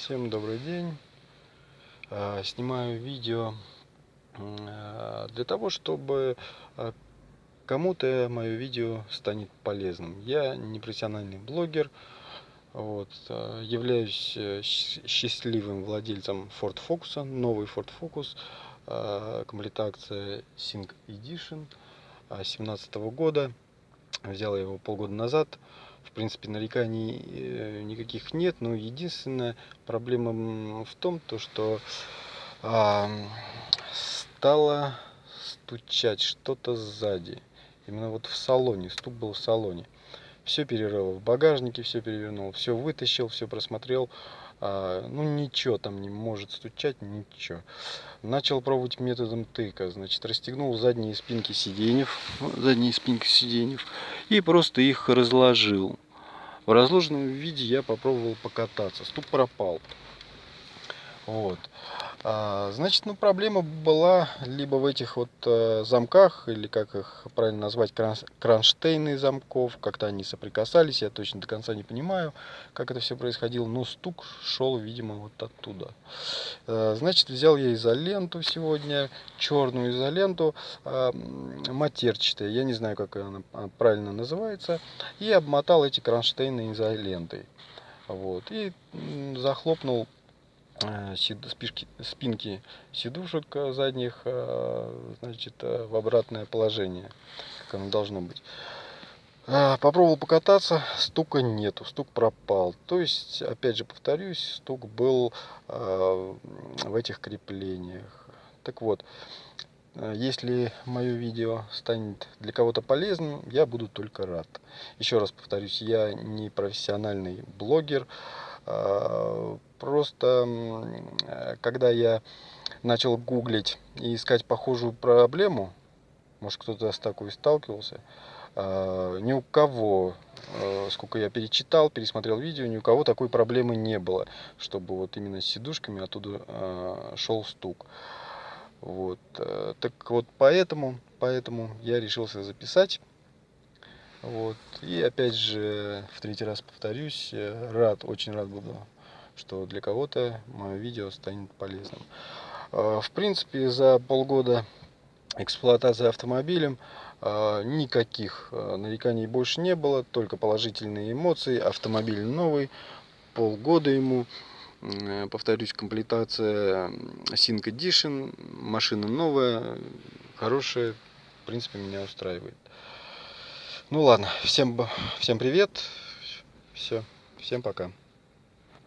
Всем добрый день. Снимаю видео для того, чтобы кому-то мое видео станет полезным. Я не профессиональный блогер, являюсь счастливым владельцем Ford Focus, новый Ford Focus, комплектация Sync Edition 2017 года. Взял я его полгода назад. В принципе, нареканий никаких нет, но единственная проблема в том, что стало стучать что-то сзади. Именно вот в салоне, стук был в салоне. Все перерыл в багажнике, все перевернул, все вытащил, все просмотрел. Ну ничего там не может стучать, ничего. Начал пробовать методом тыка. Значит, расстегнул задние спинки сиденьев, и просто их разложил. В разложенном виде я попробовал покататься. Стук пропал. Значит, проблема была либо в этих замках, или как их правильно назвать, кронштейны замков, как-то они соприкасались, я точно до конца не понимаю, как это все происходило, но стук шел, видимо, вот оттуда. Значит, взял я изоленту сегодня, черную изоленту, матерчатая, я не знаю, как она правильно называется, и обмотал эти кронштейны изолентой. И захлопнул спинки сидушек задних, значит, в обратное положение, как оно должно быть. Попробовал покататься, стука нету, стук пропал. То есть, опять же повторюсь, стук был в этих креплениях. Так вот, если мое видео станет для кого-то полезным, я буду только рад. Еще раз повторюсь, я не профессиональный блогер. Просто, когда я начал гуглить и искать похожую проблему, может кто-то с такой сталкивался, ни у кого, сколько я перечитал, пересмотрел видео, ни у кого такой проблемы не было, чтобы вот именно с сидушками оттуда шел стук. Так вот, поэтому я решился записать. И опять же, в третий раз повторюсь, очень рад буду, что для кого-то мое видео станет полезным. В принципе, за полгода эксплуатации автомобилем никаких нареканий больше не было, только положительные эмоции. Автомобиль новый, полгода ему. Повторюсь, комплектация Sync Edition, машина новая, хорошая, в принципе, меня устраивает. Ну ладно, всем привет, все, всем пока.